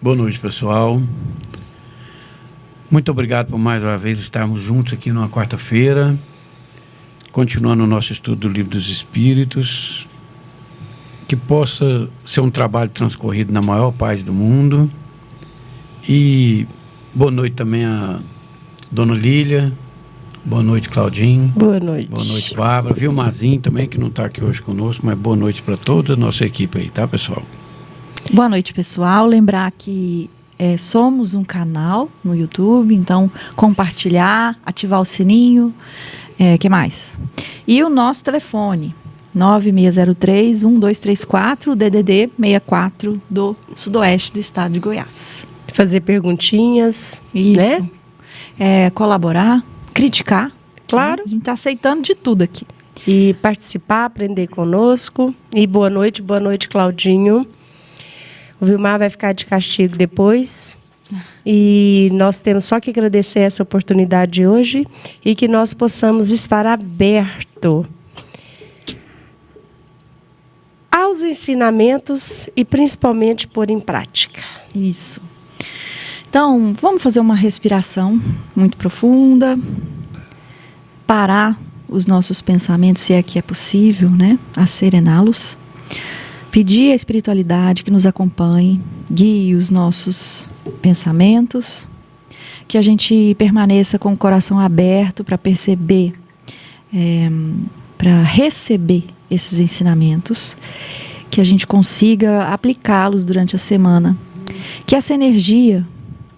Boa noite, pessoal. Muito obrigado por mais uma vez estarmos juntos aqui numa quarta-feira, continuando o nosso estudo do Livro dos Espíritos, que possa ser um trabalho transcorrido na maior paz do mundo. E boa noite também a Dona Lília, boa noite, Claudinho. Boa noite. Boa noite, Bárbara. Vilmazinho também, que não está aqui hoje conosco, mas boa noite para toda a nossa equipe aí, tá, pessoal? Boa noite, pessoal. Lembrar que somos um canal no YouTube, então compartilhar, ativar o sininho, que mais? E o nosso telefone, 9603-1234, DDD 64 do Sudoeste do Estado de Goiás. Fazer perguntinhas, Isso. né? Colaborar, criticar. Claro. A gente está aceitando de tudo aqui. E participar, aprender conosco. E boa noite, Claudinho. O Vilmar vai ficar de castigo depois. E nós temos só que agradecer essa oportunidade de hoje e que nós possamos estar aberto aos ensinamentos e principalmente pôr em prática. Isso. Então, vamos fazer uma respiração muito profunda, parar os nossos pensamentos, se é que é possível, né? Acerená-los. Pedir à espiritualidade que nos acompanhe, guie os nossos pensamentos, que a gente permaneça com o coração aberto para perceber, para receber esses ensinamentos, que a gente consiga aplicá-los durante a semana, que essa energia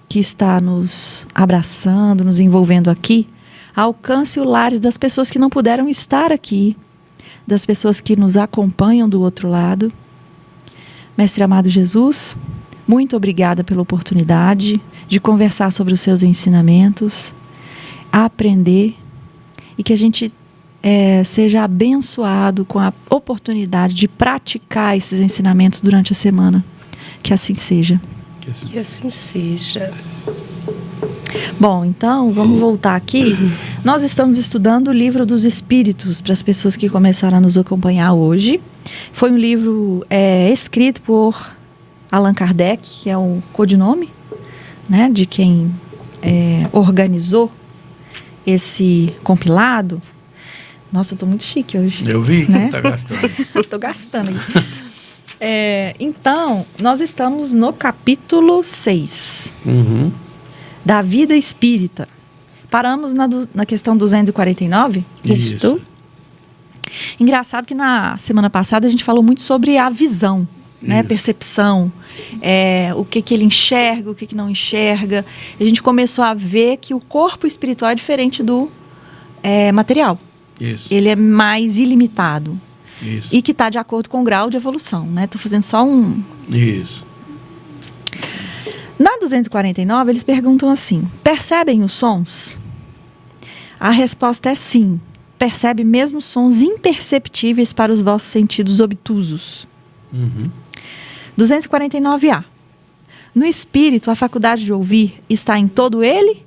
que está nos abraçando, nos envolvendo aqui, alcance os lares das pessoas que não puderam estar aqui, das pessoas que nos acompanham do outro lado. Mestre amado Jesus, muito obrigada pela oportunidade de conversar sobre os seus ensinamentos, aprender, e que a gente seja abençoado com a oportunidade de praticar esses ensinamentos durante a semana. Que assim seja. Que assim seja. Bom, então, vamos voltar aqui. Nós estamos estudando o Livro dos Espíritos, para as pessoas que começaram a nos acompanhar hoje. Foi um livro escrito por Allan Kardec, que é o codinome, né, de quem organizou esse compilado. Nossa, eu estou muito chique hoje. Eu vi, né? Tá gastando. Estou gastando aqui. Então, nós estamos no capítulo 6 da vida espírita. Paramos na questão 249? Isso. Engraçado que na semana passada a gente falou muito sobre a visão, né? Percepção, o que ele enxerga, o que não enxerga. A gente começou a ver que o corpo espiritual é diferente do material. Isso. Ele é mais ilimitado. Isso. E que está de acordo com o grau de evolução, né? Estou fazendo só um... Isso. Na 249, eles perguntam assim: percebem os sons? A resposta é sim. Percebe mesmo sons imperceptíveis para os vossos sentidos obtusos. 249A. No espírito, a faculdade de ouvir está em todo ele,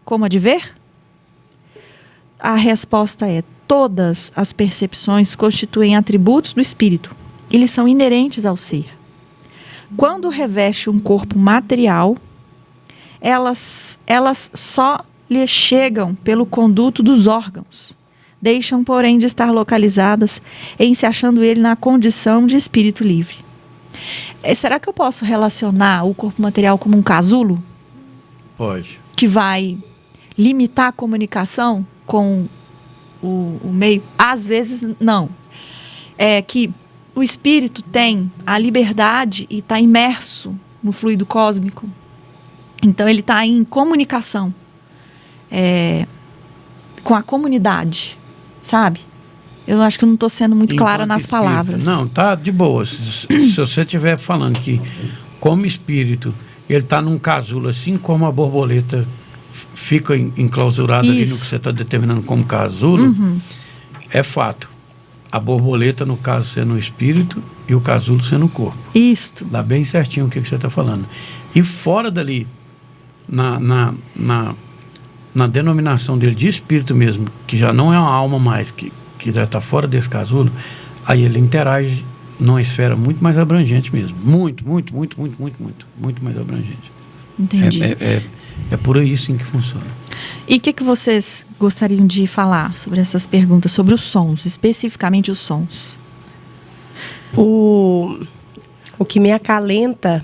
como a de ver? A resposta é: todas as percepções constituem atributos do espírito. Eles são inerentes ao ser. Quando reveste um corpo material, elas só lhe chegam pelo conduto dos órgãos. Deixam, porém, de estar localizadas em se achando ele na condição de espírito livre. Será que eu posso relacionar o corpo material como um casulo? Pode. Que vai limitar a comunicação com o meio? Às vezes, não. É que o espírito tem a liberdade e está imerso no fluido cósmico. Então, ele está em comunicação com a comunidade, sabe? Eu acho que eu não estou sendo muito clara nas palavras. Não, tá de boa. Se você estiver falando que, como espírito, ele está num casulo, assim como a borboleta fica enclausurada ali no que você está determinando como casulo, é fato. A borboleta, no caso, sendo o espírito e o casulo sendo o corpo. Isto. Dá bem certinho o que você está falando. E fora dali, na denominação dele de espírito mesmo, que já não é uma alma mais, que já está fora desse casulo, aí ele interage numa esfera muito mais abrangente mesmo. Muito mais abrangente. Entendi. É por aí sim que funciona. E o que vocês gostariam de falar sobre essas perguntas, sobre os sons, especificamente os sons? O que me acalenta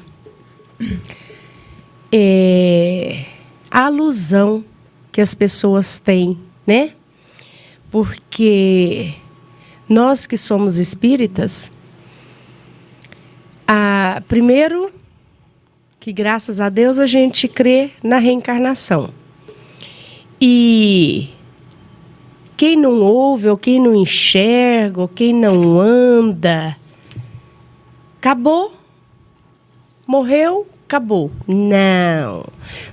é a alusão que as pessoas têm, né? Porque nós que somos espíritas, primeiro que graças a Deus a gente crê na reencarnação. E quem não ouve, ou quem não enxerga, ou quem não anda, acabou, morreu, acabou. Não.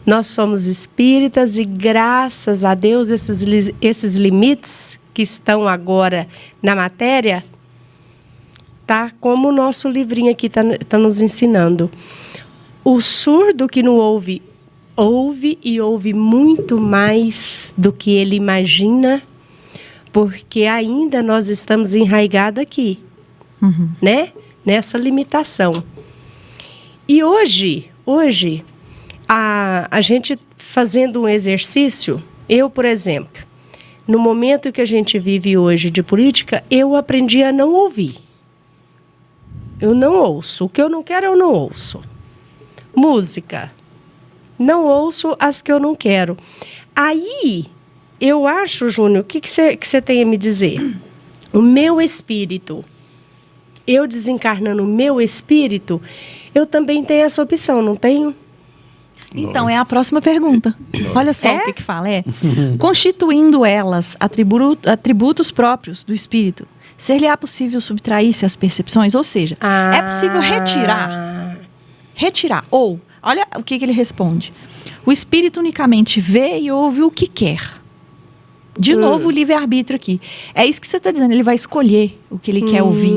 Nós somos espíritas e graças a Deus esses limites que estão agora na matéria, tá como o nosso livrinho aqui tá nos ensinando. O surdo que não ouve, ouve e ouve muito mais do que ele imagina, porque ainda nós estamos enraigados aqui, né? Nessa limitação. E hoje a gente fazendo um exercício, eu, por exemplo, no momento que a gente vive hoje de política, eu aprendi a não ouvir. Eu não ouço. O que eu não quero, eu não ouço. Música. Não ouço as que eu não quero. Aí, eu acho, Júnior, o que você tem a me dizer? O meu espírito, eu desencarnando o meu espírito, eu também tenho essa opção, não tenho? Então, é a próxima pergunta. Olha só o que fala. Constituindo elas atributos próprios do espírito, ser-lhe-á possível subtrair-se as percepções? Ou seja, é possível retirar. Ou, olha o que ele responde. O espírito unicamente vê e ouve o que quer. De novo, o livre-arbítrio aqui. É isso que você está dizendo. Ele vai escolher o que ele quer ouvir.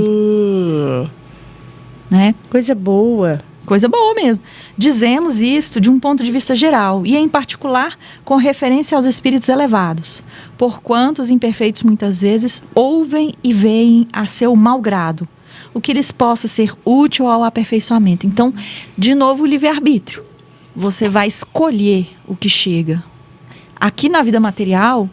Né? Coisa boa. Coisa boa mesmo. Dizemos isto de um ponto de vista geral e, em particular, com referência aos espíritos elevados, porquanto os imperfeitos muitas vezes ouvem e veem a seu mau grado, o que lhes possa ser útil ao aperfeiçoamento. Então, de novo, o livre-arbítrio. Você vai escolher o que chega. Aqui na vida material,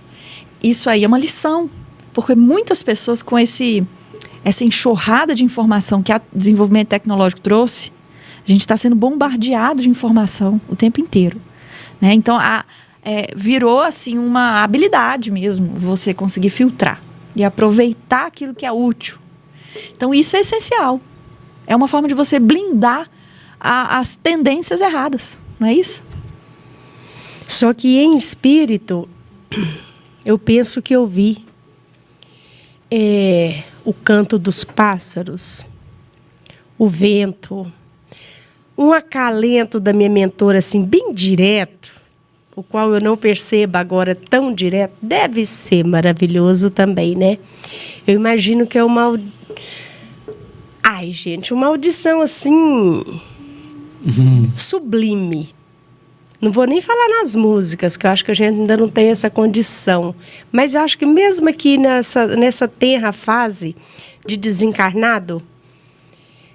isso aí é uma lição, porque muitas pessoas com essa enxurrada de informação que o desenvolvimento tecnológico trouxe, a gente está sendo bombardeado de informação o tempo inteiro, né? Então, virou assim uma habilidade mesmo, você conseguir filtrar e aproveitar aquilo que é útil. Então, isso é essencial. É uma forma de você blindar as tendências erradas, não é isso? Só que em espírito, eu penso que eu vi o canto dos pássaros, o vento, um acalento da minha mentora, assim, bem direto, o qual eu não percebo agora tão direto, deve ser maravilhoso também, né? Eu imagino que é uma audição, assim, sublime. Não vou nem falar nas músicas, que eu acho que a gente ainda não tem essa condição. Mas eu acho que mesmo aqui nessa tenra fase de desencarnado,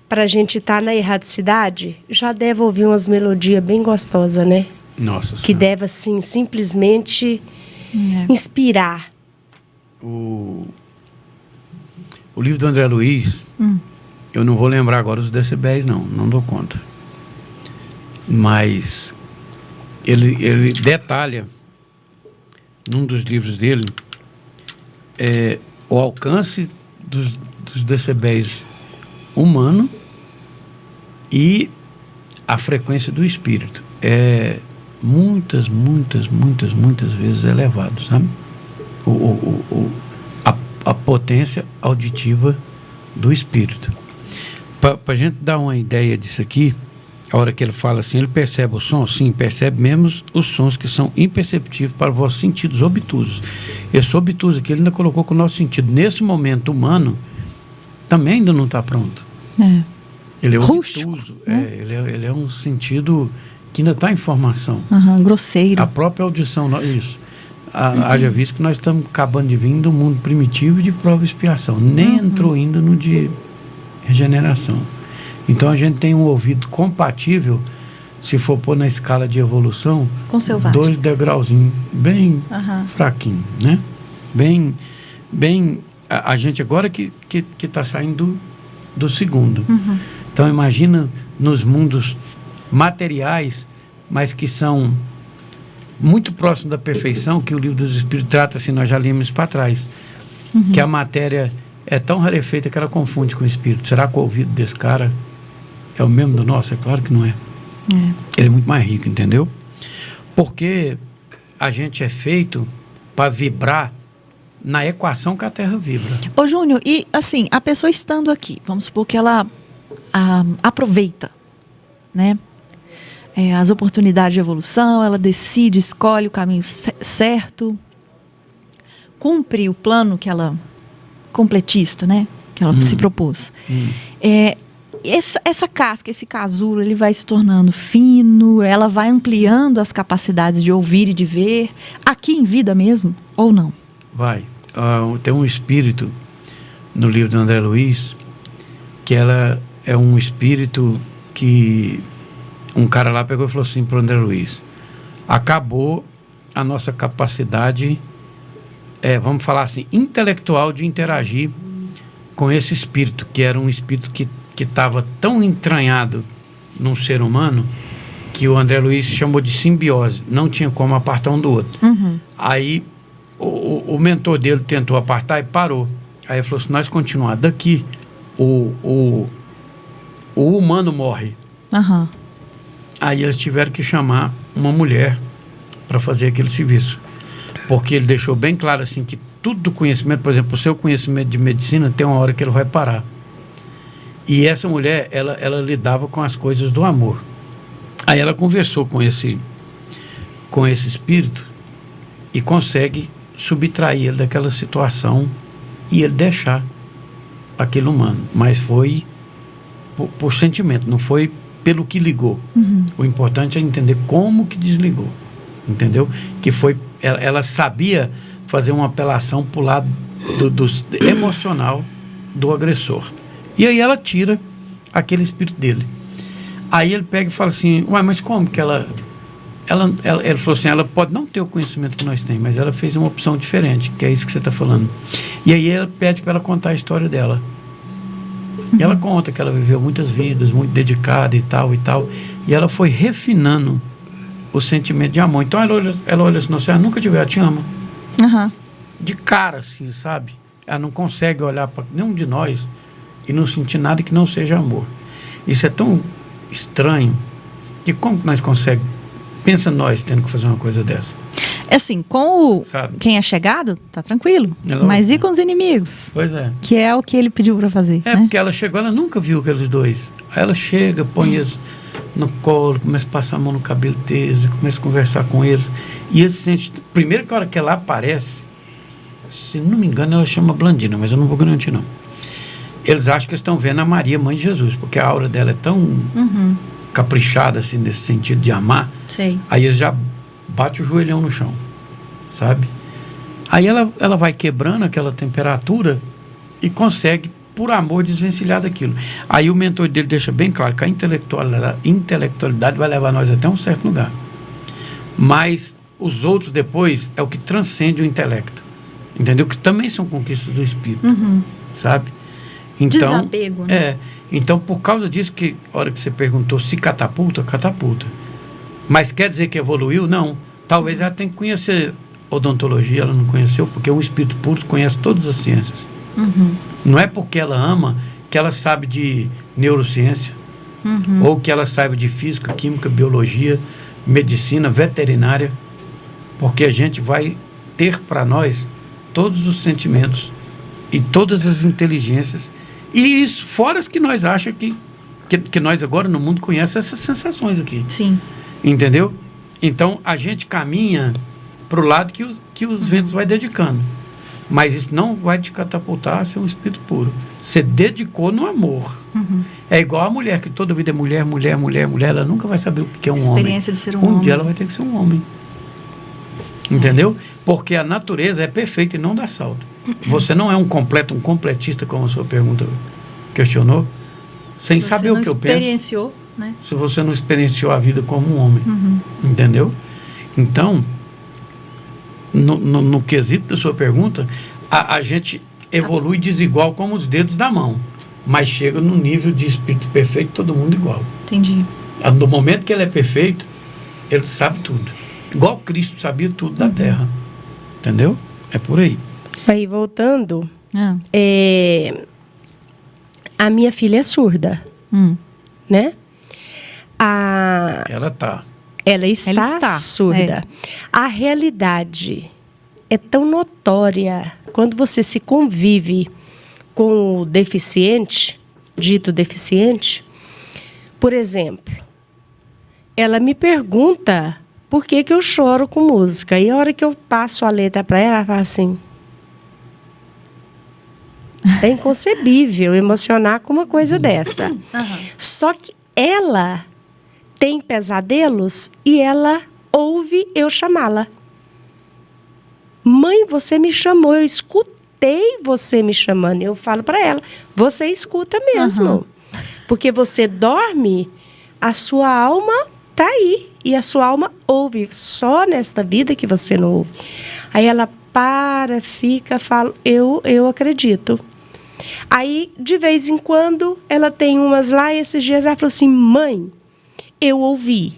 para a gente estar na erradicidade, já deve ouvir umas melodias bem gostosas, né? Nossa que deve, assim, simplesmente inspirar. O livro do André Luiz, eu não vou lembrar agora os decibéis, não dou conta. Mas ele detalha, num dos livros dele, o alcance dos decibéis humano e a frequência do espírito. Muitas vezes elevado, sabe? A potência auditiva do espírito. Para a gente dar uma ideia disso aqui, a hora que ele fala assim, ele percebe o som? Sim, percebe mesmo os sons que são imperceptíveis para os vossos sentidos obtusos. Esse obtuso aqui, ele ainda colocou que o nosso sentido, nesse momento humano, também ainda não está pronto. Ele é obtuso. Ele é um sentido que ainda está em formação. Grosseiro. A própria audição, isso. Haja visto que nós estamos acabando de vir do mundo primitivo e de prova e expiação. Nem entrou ainda no de regeneração. Então a gente tem um ouvido compatível, se for pôr na escala de evolução, com selvagem. 2 degrauzinhos, bem fraquinho, né? Bem, a gente agora que está saindo do segundo. Então imagina nos mundos materiais, mas que são muito próximos da perfeição, que o Livro dos Espíritos trata, assim, nós já lemos para trás, que a matéria é tão rarefeita que ela confunde com o espírito. Será que o ouvido desse cara é o mesmo do nosso? É claro que não é. Ele é muito mais rico, entendeu? Porque a gente é feito para vibrar na equação que a Terra vibra. Ô Júnior, e assim, a pessoa estando aqui, vamos supor que ela aproveita, né? As oportunidades de evolução, ela decide, escolhe o caminho certo, cumpre o plano que ela, completista, né? Que ela se propôs. Essa casca, esse casulo, ele vai se tornando fino, ela vai ampliando as capacidades de ouvir e de ver, aqui em vida mesmo, ou não? Vai. Tem um espírito no livro do André Luiz, que ela é um espírito que um cara lá pegou e falou assim para o André Luiz: acabou a nossa capacidade, vamos falar assim, intelectual, de interagir com esse espírito, que era um espírito que estava tão entranhado num ser humano, que o André Luiz chamou de simbiose, não tinha como apartar um do outro. Aí o mentor dele tentou apartar e parou. Aí ele falou: se nós continuar daqui, o humano morre. Aí eles tiveram que chamar uma mulher para fazer aquele serviço, porque ele deixou bem claro assim que tudo do conhecimento, por exemplo, o seu conhecimento de medicina, tem uma hora que ele vai parar. E essa mulher, ela lidava com as coisas do amor. Aí ela conversou com esse espírito e consegue subtrair ele daquela situação e ele deixar aquele humano. Mas foi por sentimento, não foi pelo que ligou. O importante é entender como que desligou. Entendeu? Que foi, ela sabia fazer uma apelação para o lado do emocional do agressor. E aí ela tira aquele espírito dele. Aí ele pega e fala assim: ué, mas como que ela falou assim, ela pode não ter o conhecimento que nós temos, mas ela fez uma opção diferente, que é isso que você está falando. E aí ele pede para ela contar a história dela. E ela conta que ela viveu muitas vidas, muito dedicada e tal. E ela foi refinando o sentimento de amor. Então ela olha assim: nossa, ela nunca ela te ama. De cara, assim, sabe? Ela não consegue olhar para nenhum de nós e não sentir nada que não seja amor. Isso é tão estranho que como que nós conseguimos? Pensa nós tendo que fazer uma coisa dessa. Assim, quem é chegado, tá tranquilo. Mas e com os inimigos? Pois é. Que é o que ele pediu para fazer. Né? Porque ela chegou, ela nunca viu aqueles dois. Aí ela chega, põe eles no colo, começa a passar a mão no cabelo deles, começa a conversar com eles. E eles sentem, primeiro que a hora que ela aparece, se não me engano, ela chama Blandina, mas eu não vou garantir, não. Eles acham que estão vendo a Maria, mãe de Jesus, porque a aura dela é tão caprichada, assim, nesse sentido de amar. Sei. Aí eles já batem o joelhão no chão, sabe? Aí ela vai quebrando aquela temperatura e consegue, por amor, desvencilhar daquilo. Aí o mentor dele deixa bem claro que a intelectualidade vai levar nós até um certo lugar. Mas os outros depois é o que transcende o intelecto. Entendeu? Que também são conquistas do espírito, sabe? Então, desapego, né? Então, por causa disso, que a hora que você perguntou se catapulta. Mas quer dizer que evoluiu? Não. Talvez ela tenha que conhecer odontologia, ela não conheceu, porque um espírito puro conhece todas as ciências. Não é porque ela ama que ela sabe de neurociência, ou que ela saiba de física, química, biologia, medicina, veterinária, porque a gente vai ter para nós todos os sentimentos e todas as inteligências, e isso fora as que nós achamos que nós agora no mundo conhecemos essas sensações aqui. Sim. Entendeu? Então a gente caminha para o lado que os ventos vai dedicando, mas isso não vai te catapultar a ser um espírito puro. Você dedicou no amor. É igual a mulher, que toda vida é mulher, ela nunca vai saber o que é um homem. Experiência de ser um homem. Um dia ela vai ter que ser um homem. Entendeu? Porque a natureza é perfeita e não dá salto. Você não é um completista, como a sua pergunta questionou, sem saber o que eu penso. Experienciou, né? Se você não experienciou a vida como um homem. Entendeu? Então, no quesito da sua pergunta, a gente evolui desigual como os dedos da mão. Mas chega num nível de espírito perfeito, todo mundo igual. Entendi. No momento que ele é perfeito, ele sabe tudo. Igual Cristo sabia tudo da terra. Entendeu? É por aí. Aí, voltando, a minha filha é surda, né? Ela está surda. A realidade é tão notória quando você se convive com o deficiente, dito deficiente. Por exemplo, ela me pergunta por que eu choro com música. E a hora que eu passo a letra para ela, ela fala assim... É inconcebível emocionar com uma coisa dessa. Só que ela tem pesadelos e ela ouve eu chamá-la. Mãe, você me chamou, eu escutei você me chamando. Eu falo para ela, você escuta mesmo. Porque você dorme, a sua alma está aí. E a sua alma ouve. Só nesta vida que você não ouve. Aí ela fica, fala, eu acredito. Aí, de vez em quando, ela tem umas lá, e esses dias ela falou assim, mãe, eu ouvi.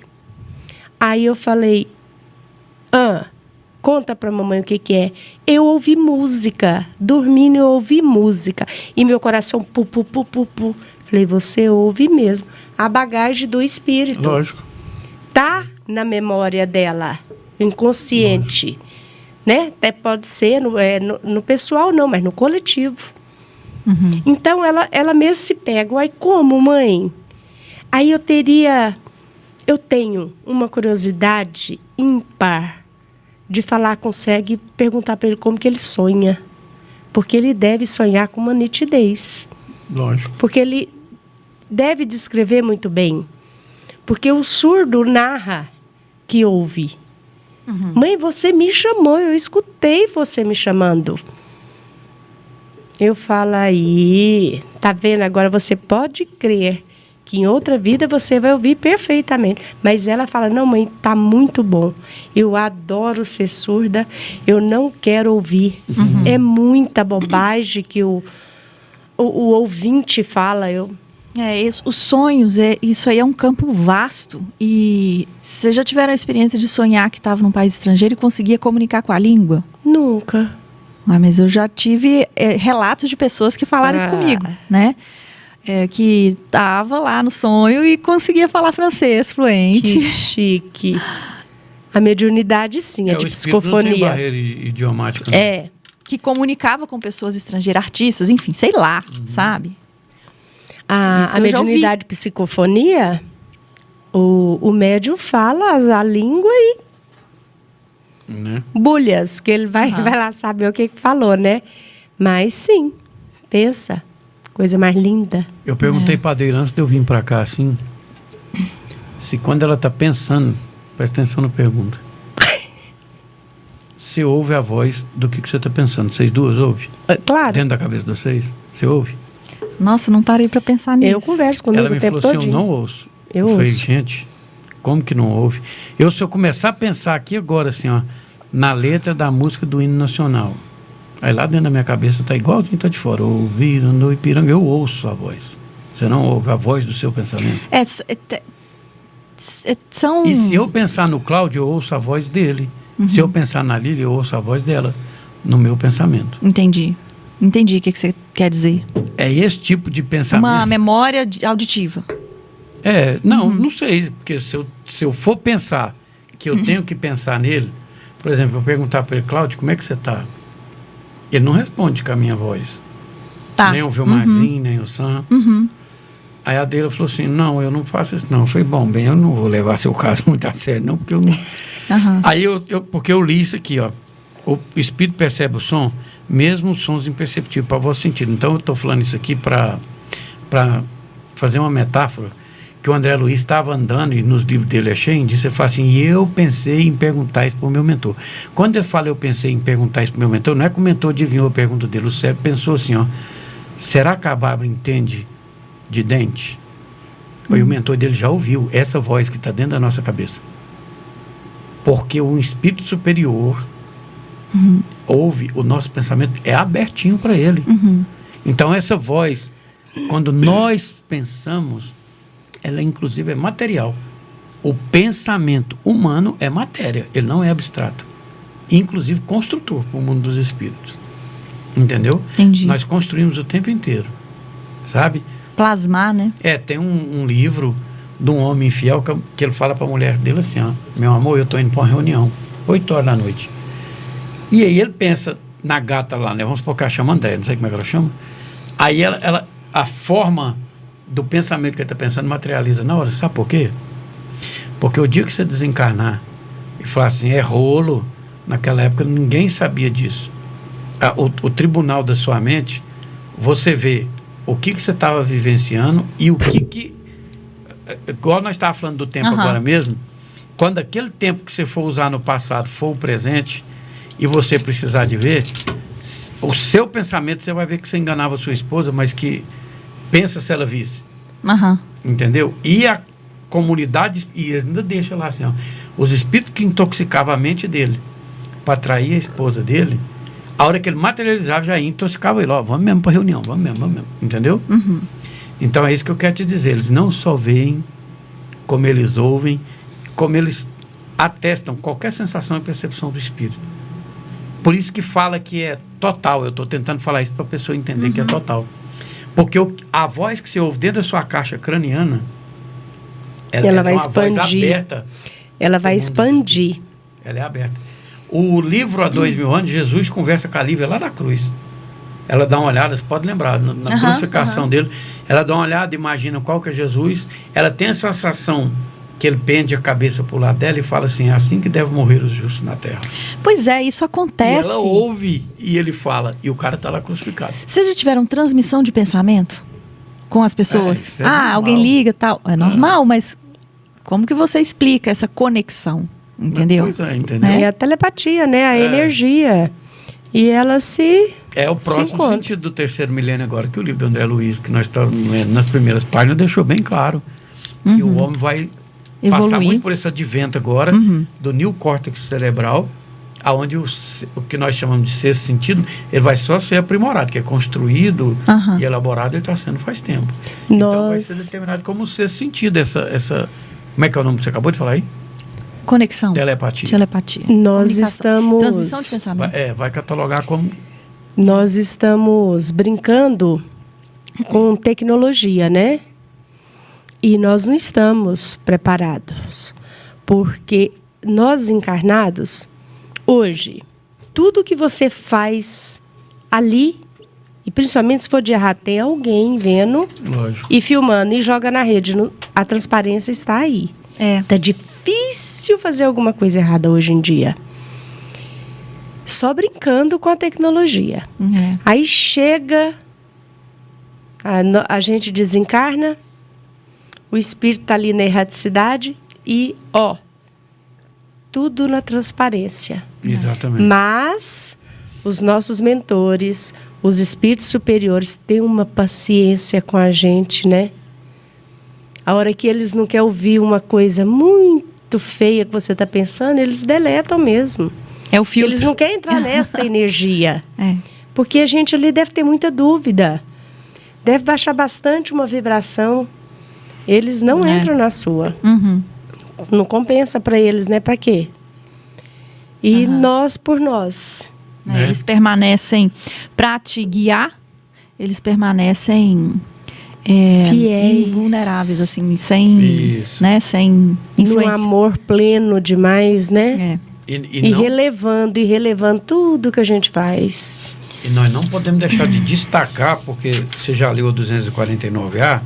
Aí eu falei, conta pra mamãe o que é. Eu ouvi música, dormindo eu ouvi música. E meu coração, pu. Falei, você ouve mesmo. A bagagem do espírito. Lógico. Tá na memória dela, inconsciente. Lógico. Né? Até pode ser no pessoal, não, mas no coletivo. Então, ela mesmo se pega. Aí, como, mãe? Aí eu tenho uma curiosidade ímpar de falar com o cego e perguntar para ele como que ele sonha. Porque ele deve sonhar com uma nitidez. Lógico. Porque ele deve descrever muito bem. Porque o surdo narra que ouve. Mãe, você me chamou, eu escutei você me chamando. Eu falo aí, tá vendo? Agora você pode crer que em outra vida você vai ouvir perfeitamente. Mas ela fala, não, mãe, tá muito bom. Eu adoro ser surda, eu não quero ouvir. É muita bobagem que o ouvinte fala. Os sonhos, isso aí é um campo vasto. E vocês já tiveram a experiência de sonhar que estava num país estrangeiro e conseguia comunicar com a língua? Nunca. Mas eu já tive relatos de pessoas que falaram isso comigo, né? Que estava lá no sonho e conseguia falar francês fluente. Que chique. A mediunidade, sim, é de psicofonia. Não tem barreira idiomática. Não. Que comunicava com pessoas estrangeiras, artistas, enfim, sei lá, sabe? A mediunidade psicofonia, o médium fala a língua e bulhas, que ele vai lá saber o que falou, né? Mas sim, pensa, coisa mais linda. Eu perguntei para a Deira antes de eu vir para cá, assim, se quando ela está pensando, presta atenção na pergunta, você ouve a voz do que você está pensando? Vocês duas ouvem? Claro. Dentro da cabeça de vocês? Você ouve? Nossa, não parei para pensar nisso. Eu converso comigo o tempo todo. Ela me falou assim, eu não ouço. Eu falei, gente, como que não ouve? Se eu começar a pensar aqui agora, assim, ó, na letra da música do hino nacional, aí lá dentro da minha cabeça está igualzinho, está de fora. Ouvindo no Ipiranga, eu ouço a voz. Você não ouve a voz do seu pensamento. E se eu pensar no Cláudio, eu ouço a voz dele. Se eu pensar na Lília, eu ouço a voz dela no meu pensamento. Entendi o que você quer dizer. É esse tipo de pensamento. Uma memória auditiva. Não sei. Porque se eu for pensar que eu tenho que pensar nele, por exemplo, eu perguntar para ele, Cláudio, como é que você está? Ele não responde com a minha voz. Nem o Vilmarzinho, nem o Sam. Aí a dele falou assim, não, eu não faço isso não. Eu falei, bom, eu não vou levar seu caso muito a sério, não, porque eu não... Aí porque eu li isso aqui, ó. O espírito percebe o som, mesmo os sons imperceptíveis para o vosso sentido. Então eu estou falando isso aqui para fazer uma metáfora, que o André Luiz estava andando, e nos livros dele é cheio disso, ele fala assim, e eu pensei em perguntar isso para o meu mentor. Quando ele fala eu pensei em perguntar isso para o meu mentor, não é que o mentor adivinhou a pergunta dele, o cérebro pensou assim, ó, será que a Bárbara entende de dente? E o mentor dele já ouviu essa voz que está dentro da nossa cabeça. Porque o espírito superior ouve o nosso pensamento, é abertinho para ele. Então essa voz, quando nós pensamos, ela inclusive é material. O pensamento humano é matéria, ele não é abstrato. Inclusive construtor para o mundo dos espíritos. Entendeu? Entendi. Nós construímos o tempo inteiro, sabe? Plasmar, né? Tem um livro de um homem infiel que ele fala para a mulher dele assim, ó, meu amor, eu estou indo para uma reunião, 8 horas da noite. E aí ele pensa na gata lá, né? Vamos supor que ela chama André, não sei como é que ela chama. Aí a forma do pensamento que ele está pensando materializa na hora. Sabe por quê? Porque o dia que você desencarnar e falar assim, é rolo, naquela época ninguém sabia disso. O tribunal da sua mente, você vê o que você estava vivenciando e o que igual nós estávamos falando do tempo agora mesmo, quando aquele tempo que você for usar no passado for o presente e você precisar de ver, o seu pensamento, você vai ver que você enganava a sua esposa, mas que pensa se ela visse. Entendeu? E a comunidade, e ainda deixa lá assim, ó, os espíritos que intoxicavam a mente dele para atrair a esposa dele, a hora que ele materializava, já intoxicava ele, ó, vamos mesmo para a reunião, vamos mesmo, entendeu? Então é isso que eu quero te dizer, eles não só veem, como eles ouvem, como eles atestam qualquer sensação e percepção do espírito. Por isso que fala que é total, eu estou tentando falar isso para a pessoa entender que é total. Porque a voz que você ouve dentro da sua caixa craniana, ela vai é uma expandir. voz aberta. Ela vai expandir. Ela é aberta. O livro Há 2000 anos, Jesus conversa com a Lívia lá na cruz. Ela dá uma olhada, você pode lembrar, na crucificação dele, ela dá uma olhada, imagina qual que é Jesus, ela tem a sensação que ele pende a cabeça para o lado dela e fala assim, é assim que devem morrer os justos na terra. Pois é, isso acontece. E ela ouve e ele fala, e o cara está lá crucificado. Vocês já tiveram transmissão de pensamento com as pessoas? Isso é normal. Alguém liga e tal. É normal, mas como que você explica essa conexão? Entendeu? Pois é, entendeu? É a telepatia, né? A energia. E ela se... É o próximo sentido do terceiro milênio agora, que o livro do André Luiz, que nós estamos lendo nas primeiras páginas, deixou bem claro que o homem vai passar muito por esse advento agora do neocórtex cerebral, aonde o que nós chamamos de sexto sentido, ele vai só ser aprimorado, que é construído e elaborado, ele está sendo faz tempo. Então vai ser determinado como o sexto sentido, essa como é que é o nome que você acabou de falar aí? Conexão. Telepatia. Nós estamos... Transmissão de pensamento. Vai catalogar como... Nós estamos brincando com tecnologia, né? E nós não estamos preparados. Porque nós encarnados, hoje, tudo que você faz ali, e principalmente se for de errado, tem alguém vendo e filmando e joga na rede. A transparência está aí. Está difícil fazer alguma coisa errada hoje em dia. Só brincando com a tecnologia. Aí chega, a gente desencarna, o espírito está ali na erraticidade e, tudo na transparência. Exatamente. Mas os nossos mentores, os espíritos superiores, têm uma paciência com a gente, né? A hora que eles não querem ouvir uma coisa muito feia que você está pensando, eles deletam mesmo. É o filtro. Eles não querem entrar nessa energia. Porque a gente ali deve ter muita dúvida. Deve baixar bastante uma vibração. Eles não entram na sua. Não compensa para eles, né? Para quê? E nós por nós. Eles permanecem para te guiar. Eles permanecem fiéis, invulneráveis, assim, sem influência. Um amor pleno demais, né? E relevando tudo que a gente faz. E nós não podemos deixar de destacar, porque você já leu o 249A,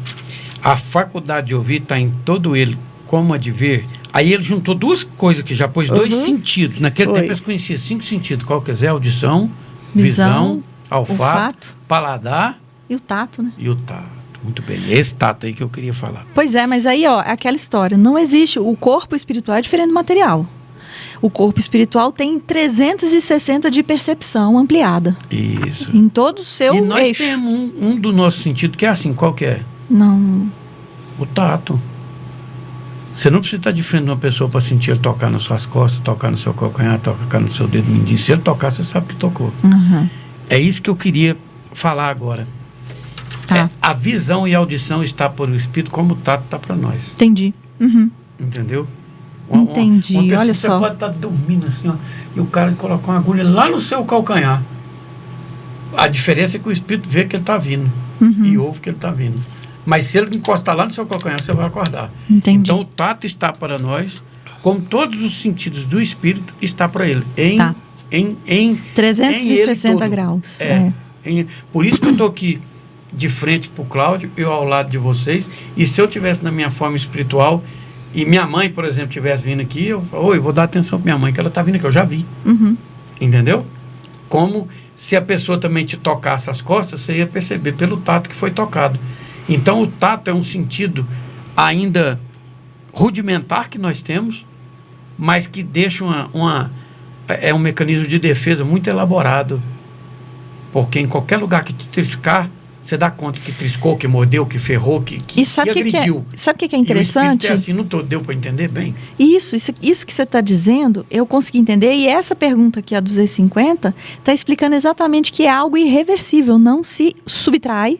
a faculdade de ouvir está em todo ele, como a de ver. Aí ele juntou duas coisas que já pôs dois sentidos. Naquele tempo eles conheciam 5 sentidos. Qual que é? Audição, visão, olfato, paladar e o tato, né? E o tato. Muito bem. Esse tato aí que eu queria falar. Pois é, mas aí, é aquela história. Não existe. O corpo espiritual é diferente do material. O corpo espiritual tem 360 de percepção ampliada. Isso. Em todo o seu E nós eixo. temos um do nosso sentido que é assim, qual que é? Não. O tato. Você não precisa estar de frente de uma pessoa para sentir ele tocar nas suas costas, tocar no seu calcanhar, tocar no seu dedo mindinho. Se ele tocar, você sabe que tocou. Uhum. É isso que eu queria falar agora. Tá. A visão e a audição está por o Espírito, como o tato está para nós. Entendi. Uhum. Entendeu? Entendi, Uma pessoa, olha você só. pode estar dormindo assim, ó, e o cara colocar uma agulha lá no seu calcanhar. A diferença é que o Espírito vê que ele está vindo e ouve que ele está vindo. Mas se ele encostar lá no seu calcanhar, você vai acordar. Entendi. Então o tato está para nós, como todos os sentidos do Espírito está para ele. Tá. Em 360 ele todo. graus. Por isso que eu estou aqui de frente para o Cláudio, eu ao lado de vocês. E se eu tivesse na minha forma espiritual e minha mãe, por exemplo, tivesse vindo aqui, eu vou dar atenção para minha mãe, que ela está vindo aqui, eu já vi. Uhum. Entendeu? Como se a pessoa também te tocasse as costas, você ia perceber pelo tato que foi tocado. Então o tato é um sentido ainda rudimentar que nós temos, mas que deixa é um mecanismo de defesa muito elaborado. Porque em qualquer lugar que te triscar, você dá conta que triscou, que mordeu, que ferrou, que agrediu. Sabe o que é interessante? E o assim, não deu para entender bem? Isso que você está dizendo, eu consegui entender. E essa pergunta aqui, a 250, está explicando exatamente que é algo irreversível. Não se subtrai,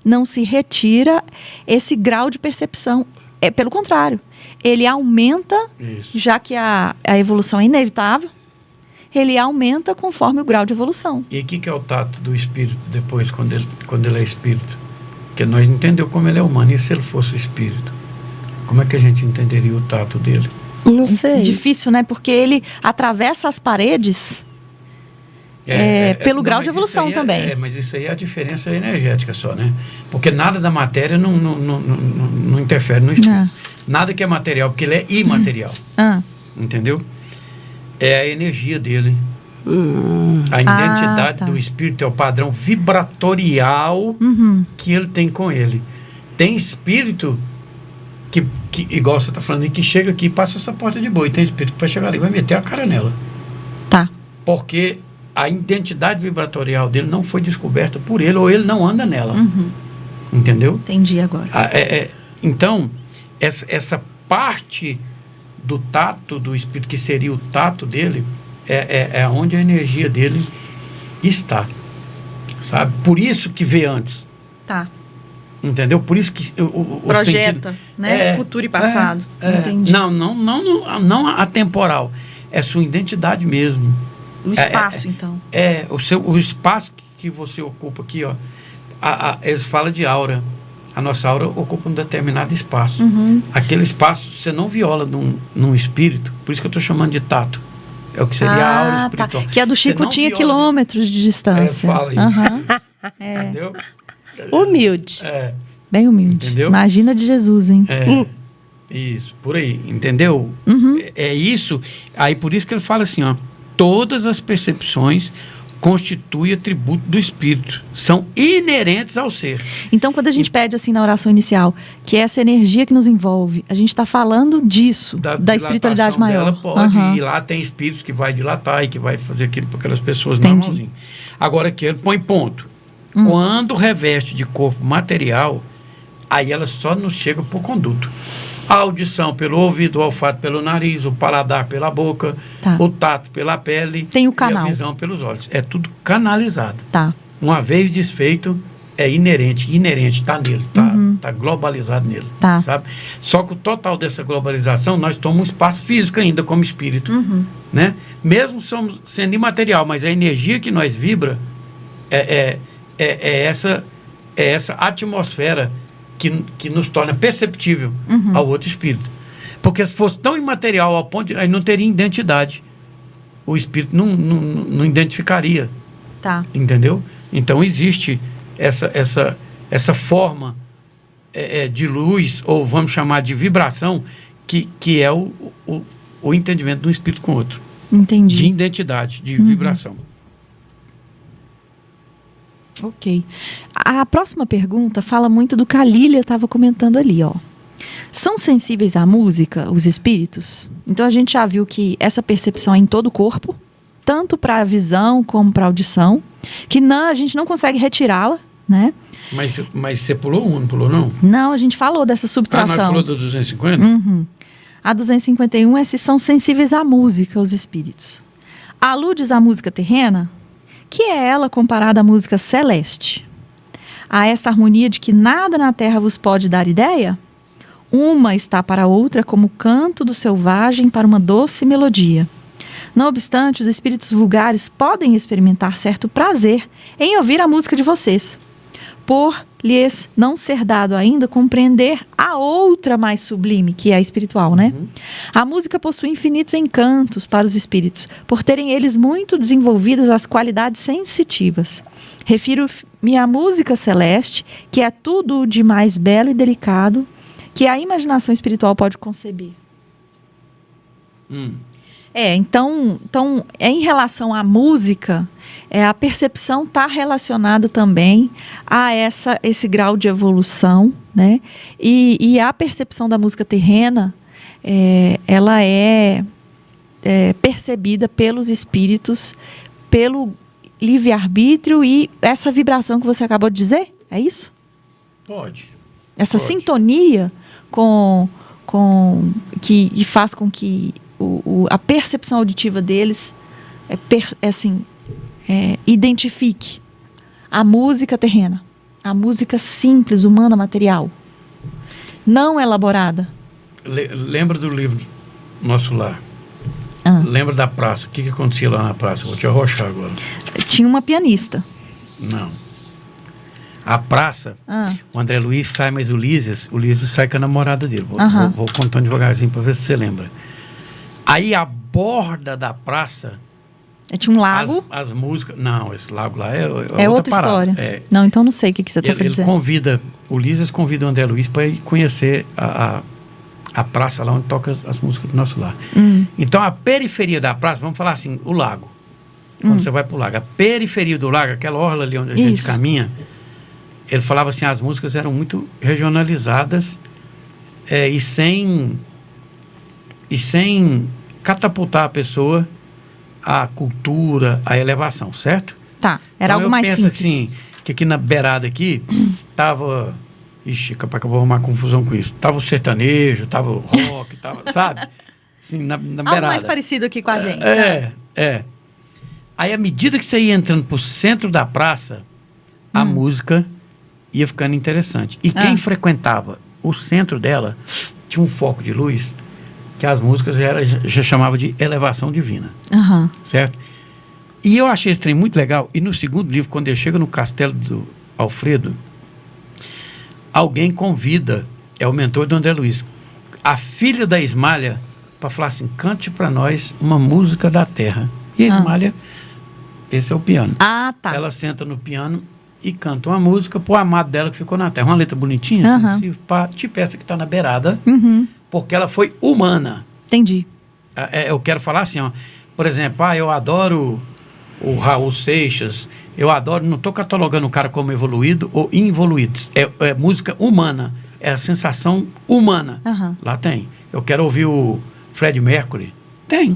não se retira esse grau de percepção. É pelo contrário. Ele aumenta, Isso. já que a evolução é inevitável. Ele aumenta conforme o grau de evolução. E o que é o tato do espírito depois, quando ele é espírito? Porque nós entendemos como ele é humano. E se ele fosse espírito? Como é que a gente entenderia o tato dele? Não sei. Difícil, né? Porque ele atravessa as paredes pelo grau de evolução também. Mas isso aí é a diferença energética só, né? Porque nada da matéria não interfere no espírito. Nada que é material, porque ele é imaterial. Entendeu? É a energia dele. A identidade do espírito é o padrão vibratorial que ele tem com ele. Tem espírito que igual você está falando, que chega aqui e passa essa porta de boi. Tem espírito que vai chegar ali e vai meter a cara nela. Tá. Porque a identidade vibratorial dele não foi descoberta por ele, ou ele não anda nela. Entendeu? Entendi agora. Então, essa parte do tato do espírito, que seria o tato dele, é onde a energia dele está, sabe? Por isso que vê antes. Tá. Entendeu? Por isso que o projeta, sentido, né? Futuro e passado. Entendi. Não atemporal. É sua identidade mesmo. O espaço, então. O espaço que você ocupa aqui, ó. Eles falam de aura. A nossa aura ocupa um determinado espaço. Aquele espaço você não viola num espírito. Por isso que eu estou chamando de tato. É o que seria a aura espiritual. Tá. Que a do Chico tinha quilômetros de distância. Fala isso. Entendeu? Humilde. Bem humilde. Entendeu? Imagina de Jesus, hein? Isso, por aí. Entendeu? É isso. Aí por isso que ele fala assim, ó. Todas as percepções constituem atributo do espírito. São inerentes ao ser. Então, quando a gente pede assim na oração inicial, que é essa energia que nos envolve, a gente está falando disso, da espiritualidade maior. Dela pode ir lá, tem espíritos que vai dilatar e que vai fazer aquilo para aquelas pessoas normalzinho. Agora que ele põe ponto. Quando reveste de corpo material, aí ela só nos chega por conduto. A audição pelo ouvido, o olfato pelo nariz, o paladar pela boca, o tato pela pele, tem o canal. E a visão pelos olhos. É tudo canalizado. Tá. Uma vez desfeito, é inerente, está nele, tá globalizado nele, sabe? Só que o total dessa globalização, nós tomamos um espaço físico ainda como espírito, né? Mesmo sendo imaterial, mas a energia que nós vibra é essa atmosfera que nos torna perceptível ao outro espírito. Porque se fosse tão imaterial ao ponto de... aí não teria identidade. O espírito não identificaria. Tá. Entendeu? Então existe essa forma de luz, ou vamos chamar de vibração, que é o entendimento de um espírito com o outro. Entendi. De identidade, de vibração. Ok. A próxima pergunta fala muito do que a Lília estava comentando ali, ó. São sensíveis à música, os espíritos? Então a gente já viu que essa percepção é em todo o corpo, tanto para a visão como para a audição, que não, a gente não consegue retirá-la, né? Mas você pulou um, não pulou não? Não, a gente falou dessa subtração. Nós falou do 250? Uhum. A 251 é se são sensíveis à música, os espíritos. Aludes à música terrena, que é ela comparada à música celeste. A esta harmonia de que nada na terra vos pode dar ideia? Uma está para a outra como o canto do selvagem para uma doce melodia. Não obstante, os espíritos vulgares podem experimentar certo prazer em ouvir a música de vocês, por lhes não ser dado ainda compreender a outra mais sublime, que é a espiritual, né? A música possui infinitos encantos para os espíritos, por terem eles muito desenvolvidas as qualidades sensitivas. Refiro-me à música celeste, que é tudo de mais belo e delicado que a imaginação espiritual pode conceber. Então, em relação à música, a percepção está relacionada também a esse grau de evolução, né? E a percepção da música terrena, ela é percebida pelos espíritos, pelo livre-arbítrio e essa vibração que você acabou de dizer? É isso? Pode. Essa sintonia que faz com que a percepção auditiva deles identifique a música terrena, a música simples, humana, material, não elaborada. Lembra do livro Nosso Lar? Lembra da praça? O que acontecia lá na praça? Vou te arrochar agora. Tinha uma pianista. Não. A praça, o André Luiz sai, mas o Lísias sai com a namorada dele. Vou contando devagarzinho para ver se você lembra. Aí a borda da praça... Tinha um lago? As músicas... Não, esse lago lá é outra história. Não, então não sei o que você está dizendo. O Lísias convida o André Luiz para ir conhecer a praça lá onde toca as músicas do Nosso Lar. Então a periferia da praça, vamos falar assim, o lago. Quando você vai para o lago. A periferia do lago, aquela orla ali onde a gente caminha, ele falava assim, as músicas eram muito regionalizadas e sem catapultar a pessoa à cultura, à elevação, certo? Tá, era então, algo mais simples. Assim, que aqui na beirada aqui, tava... Ixi, capaz que eu vou arrumar confusão com isso. Tava o sertanejo, tava o rock, sabe? Assim, na beirada. Algo mais parecido aqui com a gente. Aí, à medida que você ia entrando pro centro da praça, a música ia ficando interessante. E quem frequentava o centro dela, tinha um foco de luz, que as músicas já chamava de elevação divina. Certo? E eu achei esse trem muito legal. E no segundo livro, quando ele chega no castelo do Alfredo, alguém convida, é o mentor do André Luiz, a filha da Ismália, para falar assim, cante para nós uma música da terra. E a Ismália, esse é o piano. Tá. Ela senta no piano e canta uma música pro amado dela que ficou na terra. Uma letra bonitinha, sensível, tipo essa que está na beirada, porque ela foi humana. Entendi. Eu quero falar assim, ó, por exemplo, eu adoro o Raul Seixas, eu adoro, não estou catalogando o cara como evoluído ou involuído. É música humana, é a sensação humana. Lá tem. Eu quero ouvir o Fred Mercury. Tem.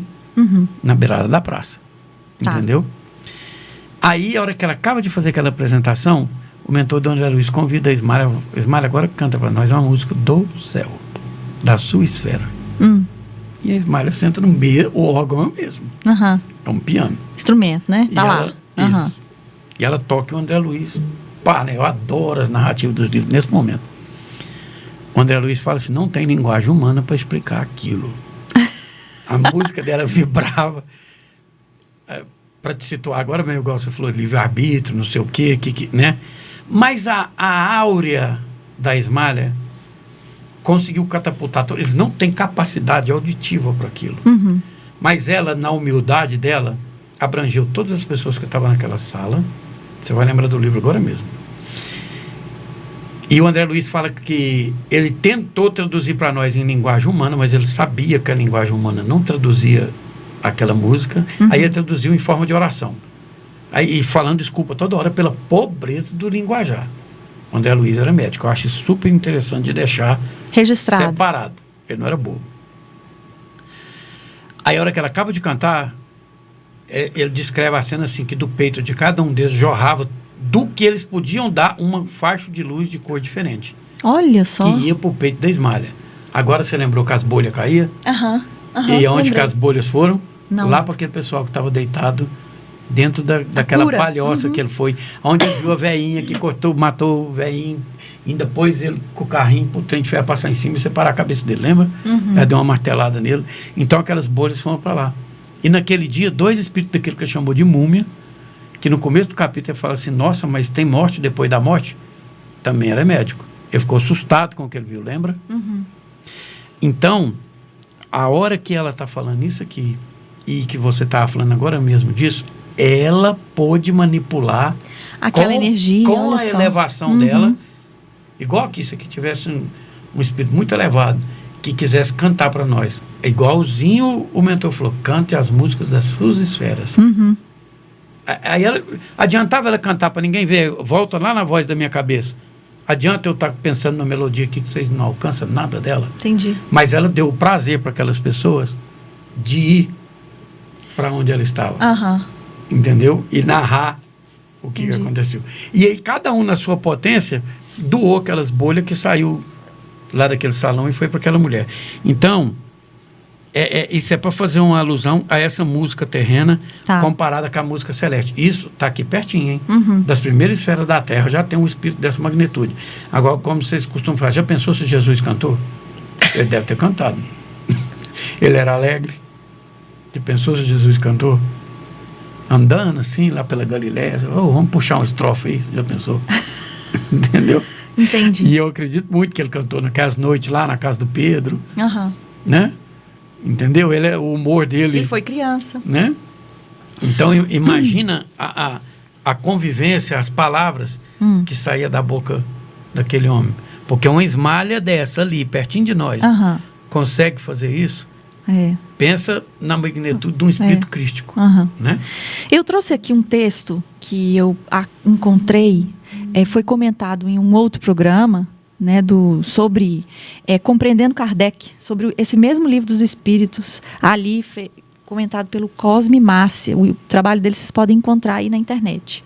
Na beirada da praça. Entendeu? Aí, a hora que ela acaba de fazer aquela apresentação, o mentor do André Luiz convida a Ismália. Ismália agora canta para nós uma música do céu, da sua esfera. E a Ismália senta no meio, o órgão é o mesmo. É um piano. Instrumento, né? Tá lá. Isso. E ela toca o André Luiz. Né? Eu adoro as narrativas dos livros nesse momento. O André Luiz fala assim, não tem linguagem humana para explicar aquilo. A música dela vibrava. Para te situar agora, mesmo igual você falou, livre-arbítrio, não sei o quê, né? Mas a áurea da Ismália conseguiu catapultar. Eles não têm capacidade auditiva para aquilo. Mas ela, na humildade dela, abrangeu todas as pessoas que estavam naquela sala. Você vai lembrar do livro agora mesmo. E o André Luiz fala que ele tentou traduzir para nós em linguagem humana, mas ele sabia que a linguagem humana não traduzia aquela música. Aí ele traduziu em forma de oração. E falando desculpa toda hora pela pobreza do linguajar. O André Luiz era médico. Eu acho super interessante de deixar registrado, separado. Ele não era bobo. Aí a hora que ela acaba de cantar, ele descreve a cena assim, que do peito de cada um deles jorrava do que eles podiam dar uma faixa de luz de cor diferente. Olha só. Que ia pro peito da Ismália. Agora você lembrou que as bolhas caíam? E aonde que as bolhas foram? Não. Lá para aquele pessoal que estava deitado dentro daquela palhoça que ele foi. Onde ele viu a veinha que matou o veinho. Ainda pôs ele com o carrinho pro trem de ferro passar em cima e separar a cabeça dele, lembra? Ela deu uma martelada nele. Então aquelas bolhas foram para lá. E naquele dia, 2 espíritos daquilo que ele chamou de múmia, que no começo do capítulo ele fala assim, nossa, mas tem morte depois da morte? Também ele é médico. Ele ficou assustado com o que ele viu, lembra? Então, a hora que ela está falando isso aqui, e que você estava falando agora mesmo disso, ela pôde manipular aquela energia, com a elevação dela, igual que isso aqui tivesse um espírito muito elevado, que quisesse cantar para nós. É igualzinho o mentor falou, cante as músicas das suas esferas. Aí adiantava ela cantar para ninguém ver, volta lá na voz da minha cabeça. Adianta eu estar pensando na melodia aqui que vocês não alcançam nada dela. Entendi. Mas ela deu o prazer para aquelas pessoas de ir para onde ela estava. Entendeu? E narrar o que aconteceu. E aí cada um na sua potência doou aquelas bolhas que saiu lá daquele salão e foi para aquela mulher. Então, isso é para fazer uma alusão a essa música terrena comparada com a música celeste. Isso está aqui pertinho, hein? Das primeiras esferas da Terra já tem um espírito dessa magnitude. Agora, como vocês costumam falar, já pensou se Jesus cantou? Ele deve ter cantado. Ele era alegre. Já pensou se Jesus cantou? Andando assim, lá pela Galiléia. Vamos puxar uma estrofe aí. Já pensou? Entendeu? Entendi. E eu acredito muito que ele cantou naquelas noites lá na casa do Pedro. Né? Entendeu? O humor dele... Ele foi criança. Né? Então, imagina a convivência, as palavras que saía da boca daquele homem. Porque uma esmalha dessa ali, pertinho de nós, consegue fazer isso. Pensa na magnitude de um espírito crístico. Né? Eu trouxe aqui um texto que eu encontrei, foi comentado em um outro programa, né, sobre Compreendendo Kardec, sobre esse mesmo livro dos Espíritos, ali comentado pelo Cosme Márcia. O trabalho dele vocês podem encontrar aí na internet.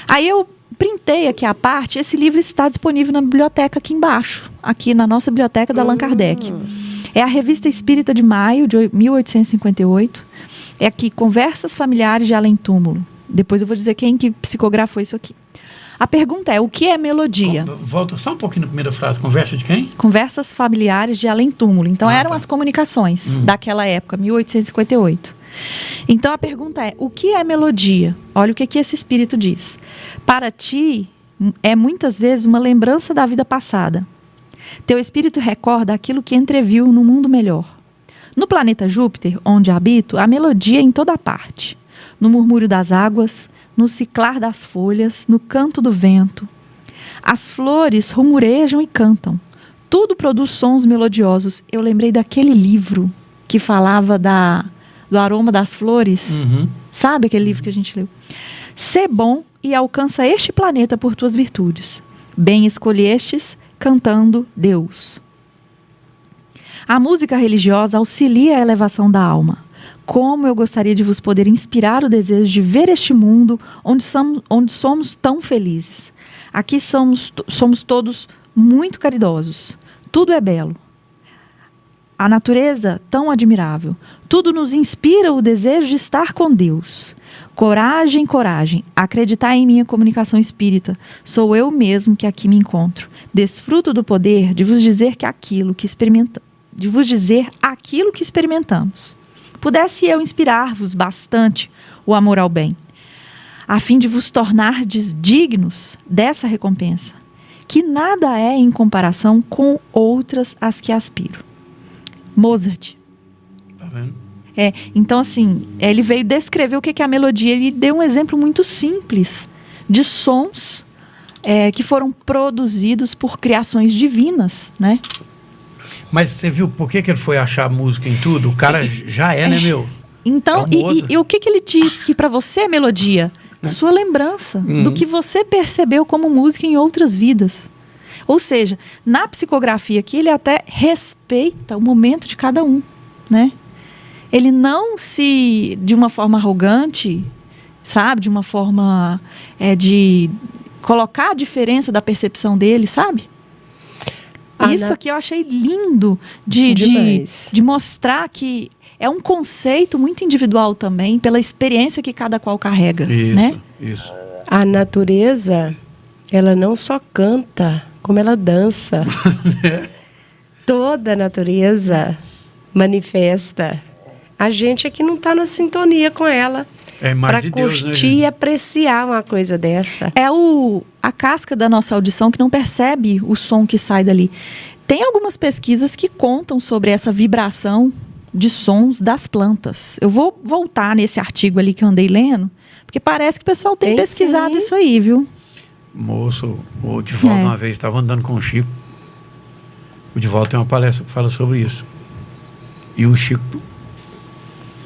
Aí eu printei aqui a parte, esse livro está disponível na biblioteca aqui embaixo, aqui na nossa biblioteca da Allan Kardec. É a Revista Espírita de maio de 1858. É aqui, Conversas Familiares de Além Túmulo. Depois eu vou dizer quem que psicografou isso aqui. A pergunta é, o que é melodia? Volta só um pouquinho na primeira frase. Conversa de quem? Conversas Familiares de Além Túmulo. Então, eram as comunicações daquela época, 1858. Então, a pergunta é, o que é melodia? Olha o que esse espírito diz. Para ti, é muitas vezes uma lembrança da vida passada. Teu espírito recorda aquilo que entreviu no mundo melhor. No planeta Júpiter, onde habito, há melodia em toda parte. No murmúrio das águas, no ciclar das folhas, no canto do vento. As flores rumorejam e cantam. Tudo produz sons melodiosos. Eu lembrei daquele livro que falava do aroma das flores. Sabe aquele livro que a gente leu? Sê bom e alcança este planeta por tuas virtudes. Bem escolhestes, cantando Deus. A música religiosa auxilia a elevação da alma. Como eu gostaria de vos poder inspirar o desejo de ver este mundo onde somos tão felizes. Aqui somos todos muito caridosos. Tudo é belo. A natureza tão admirável. Tudo nos inspira o desejo de estar com Deus. Coragem, coragem. Acreditar em minha comunicação espírita. Sou eu mesmo que aqui me encontro. Desfruto do poder de vos dizer aquilo que experimentamos. Pudesse eu inspirar-vos bastante o amor ao bem, a fim de vos tornardes dignos dessa recompensa, que nada é em comparação com outras às que aspiro. Mozart. Tá vendo? Então, assim, ele veio descrever o que é a melodia. Ele deu um exemplo muito simples de sons que foram produzidos por criações divinas, né? Mas você viu por que ele foi achar música em tudo? O cara já né, meu? Então, e o que ele diz que para você é melodia? sua lembrança do que você percebeu como música em outras vidas. Ou seja, na psicografia aqui, ele até respeita o momento de cada um, né? Ele não se, de uma forma arrogante, sabe? De uma forma de colocar a diferença da percepção dele, sabe? Isso aqui eu achei lindo de mostrar que é um conceito muito individual também, pela experiência que cada qual carrega, né? Isso. A natureza, ela não só canta, como ela dança. Toda a natureza manifesta. A gente aqui não está na sintonia com ela. É para de curtir Deus, né, e apreciar uma coisa dessa. É a casca da nossa audição que não percebe o som que sai dali. Tem algumas pesquisas que contam sobre essa vibração de sons das plantas. Eu vou voltar nesse artigo ali que eu andei lendo, porque parece que o pessoal tem pesquisado isso aí, viu? Moço, o Divaldo uma vez estava andando com o Chico. O Divaldo tem uma palestra que fala sobre isso. E o Chico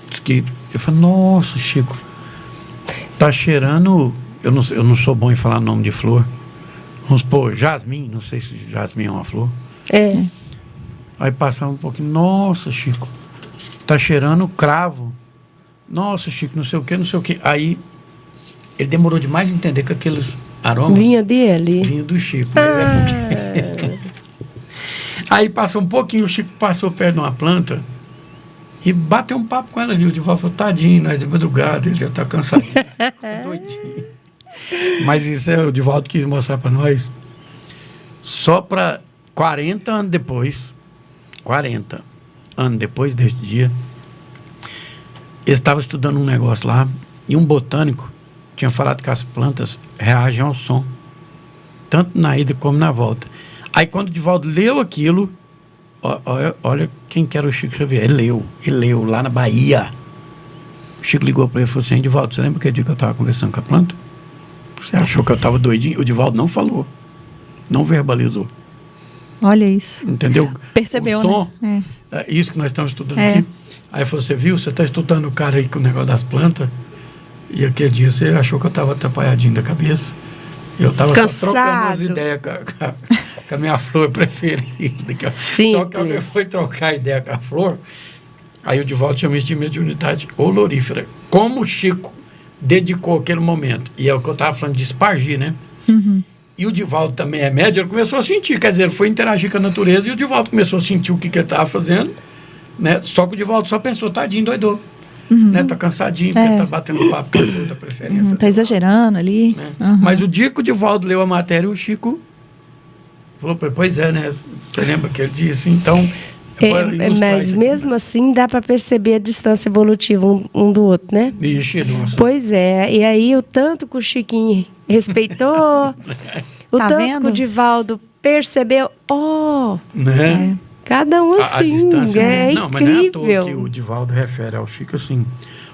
disse que... Eu falei, nossa, Chico, tá cheirando... Eu não sou bom em falar nome de flor. Vamos supor, jasmim. Não sei se jasmim é uma flor. Aí passava um pouquinho. Nossa, Chico, tá cheirando cravo. Nossa, Chico, não sei o que, não sei o que. Aí ele demorou demais a entender que aqueles aromas... Vinha dele? Vinha do Chico. Mas é porque... Aí passou um pouquinho, o Chico passou perto de uma planta e bateu um papo com ela ali. O Divaldo falou, tadinho, nós de madrugada, ele já tá cansadinho, doidinho. Mas isso o Divaldo quis mostrar para nós só para 40 anos depois deste dia, eles estavam estudando um negócio lá e um botânico tinha falado que as plantas reagem ao som, tanto na ida como na volta. Aí quando o Divaldo leu aquilo, olha quem que era o Chico Xavier, ele leu lá na Bahia. O Chico ligou para ele e falou assim, Divaldo, você lembra que dia que eu estava conversando com a planta? Você achou que eu estava doidinho? O Divaldo não falou, não verbalizou. Olha isso. Entendeu? Percebeu, o som, né? Isso que nós estamos estudando aqui. Aí você viu, você está estudando o cara aí com o negócio das plantas, e aquele dia você achou que eu estava atrapalhadinho da cabeça. Eu estava só trocando umas ideias com a minha flor preferida. Só que alguém foi trocar ideia com a flor, aí o Divaldo chama isso de mediunidade olorífera. Como o Chico dedicou aquele momento, e é o que eu estava falando de espargir, né? E o Divaldo também é médio, ele começou a sentir, quer dizer, ele foi interagir com a natureza e o Divaldo começou a sentir o que ele estava fazendo, né? Só que o Divaldo só pensou, tadinho, doidou. Né? Tá cansadinho, porque tá batendo papo com a flor da preferência. Tá exagerando ali. Né? Mas o dia que o Divaldo leu a matéria, o Chico falou, pois é, né? Você lembra que ele disse, então... mas mesmo assim dá para perceber a distância evolutiva um do outro, né? Ixi, nossa. Pois é, e aí o tanto que o Chiquinho respeitou, o tá tanto vendo? que o Divaldo percebeu, né? Cada um assim, é incrível. Mas não é à toa que o Divaldo refere ao Chico assim,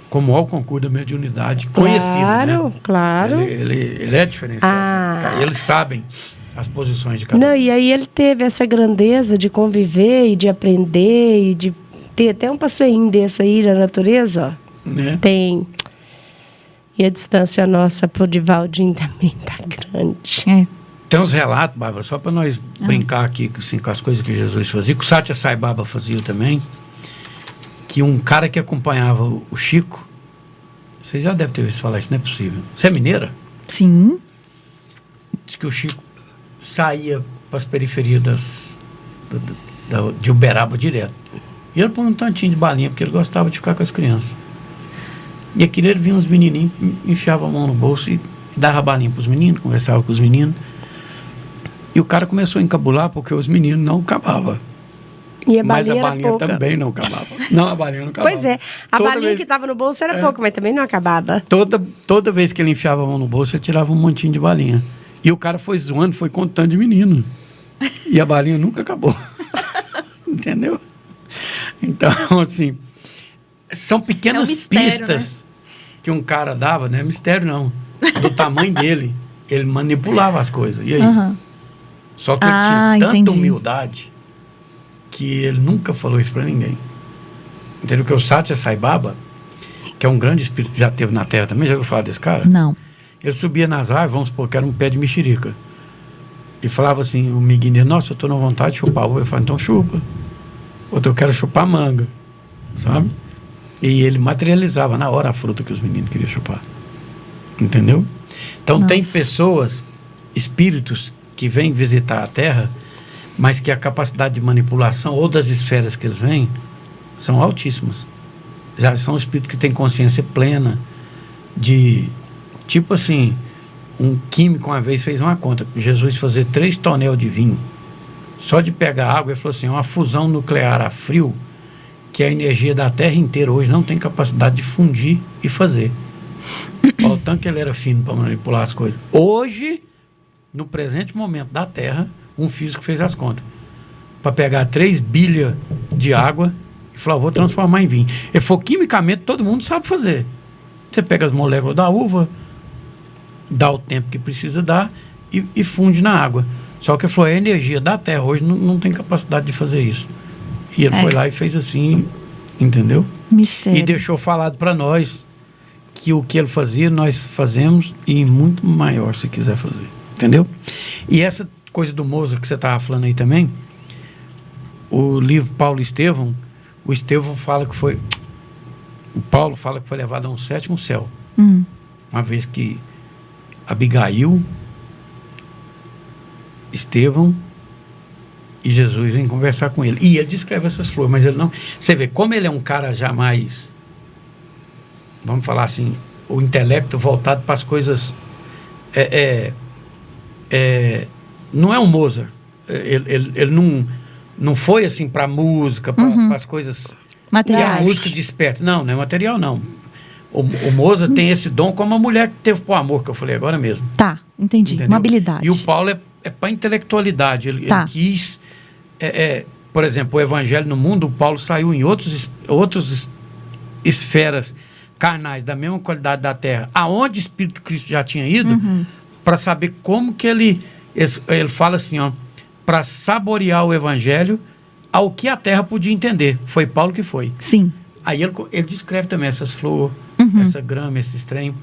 como ao concurso da mediunidade conhecida, né? Claro. Ele é diferenciado. Eles sabem as posições de cada um. Não, e aí ele teve essa grandeza de conviver e de aprender e de ter até um passeinho desse aí na natureza, ó. Né? Tem. E a distância nossa pro Divaldinho também tá grande. Tem uns relatos, Bárbara, só para nós brincar aqui assim, com as coisas que Jesus fazia, que o Satya Sai Baba fazia também, que um cara que acompanhava o Chico, você já deve ter visto falar isso, não é possível. Você é mineira? Sim. Diz que o Chico saía para as periferias de Uberaba direto. E ele põe um tantinho de balinha, porque ele gostava de ficar com as crianças. E aqui ele vinha uns menininhos, enfiava a mão no bolso e dava balinha para os meninos, conversava com os meninos. E o cara começou a encabular porque os meninos não acabavam. E a mas balinha a balinha também não acabava. Não, a balinha não acabava. Pois é, balinha que estava no bolso era pouco, mas também não acabava. Toda vez que ele enfiava a mão no bolso, ele tirava um montinho de balinha. E o cara foi zoando, foi contando de menino. E a balinha nunca acabou. Entendeu? Então, assim, são pequenas mistério, pistas, né, que um cara dava, não é mistério não, do tamanho dele. Ele manipulava as coisas. E aí? Só que ele tinha tanta humildade que ele nunca falou isso para ninguém. Entendeu? Que o Satya Sai Baba, que é um grande espírito que já teve na Terra também, já ouviu falar desse cara? Não. Ele subia nas árvores, vamos supor que era um pé de mexerica. E falava assim, o miguinho dele, nossa, eu tô na vontade de chupar uva. Eu falava, então chupa. Outro, eu quero chupar manga, sabe? E ele materializava na hora a fruta que os meninos queriam chupar. Entendeu? Então tem pessoas, espíritos, que vêm visitar a Terra, mas que a capacidade de manipulação ou das esferas que eles vêm são altíssimas. Já são espíritos que têm consciência plena de, tipo assim, um químico uma vez fez uma conta, Jesus fazer 3 tonel de vinho, só de pegar água, ele falou assim, uma fusão nuclear a frio, que a energia da Terra inteira hoje não tem capacidade de fundir e fazer. Olha o tanto que ele era fino para manipular as coisas. Hoje, no presente momento da Terra, um físico fez as contas. Para pegar 3 bilhas de água e falou, vou transformar em vinho. Ele falou, quimicamente, todo mundo sabe fazer. Você pega as moléculas da uva, dá o tempo que precisa dar e funde na água. Só que ele falou, a energia da Terra hoje não tem capacidade de fazer isso. E ele foi lá e fez assim, entendeu? Mistério. E deixou falado para nós que o que ele fazia, nós fazemos e muito maior, se quiser fazer. Entendeu? E essa coisa do Mozart que você estava falando aí também, o livro Paulo e Estevão, o Estevão fala que foi... O Paulo fala que foi levado a um 7º céu. Uma vez que Abigail, Estevão e Jesus vêm conversar com ele. E ele descreve essas flores, mas ele não... Você vê, como ele é um cara jamais... Vamos falar assim, o intelecto voltado para as coisas... não é um Mozart. Ele não foi assim para a música, para as coisas... Materiais. Que a música desperta. Não é material, não. O Mozart tem esse dom como a mulher que teve pro amor, que eu falei agora mesmo. Tá, entendi. Entendeu? Uma habilidade. E o Paulo é para intelectualidade. Ele quis... por exemplo, o evangelho no mundo, o Paulo saiu em outras esferas carnais da mesma qualidade da Terra, aonde o Espírito Cristo já tinha ido, para saber como que ele fala assim, ó, para saborear o evangelho ao que a Terra podia entender. Foi Paulo que foi. Sim. Aí ele descreve também essas flores, essa grama, esses trem.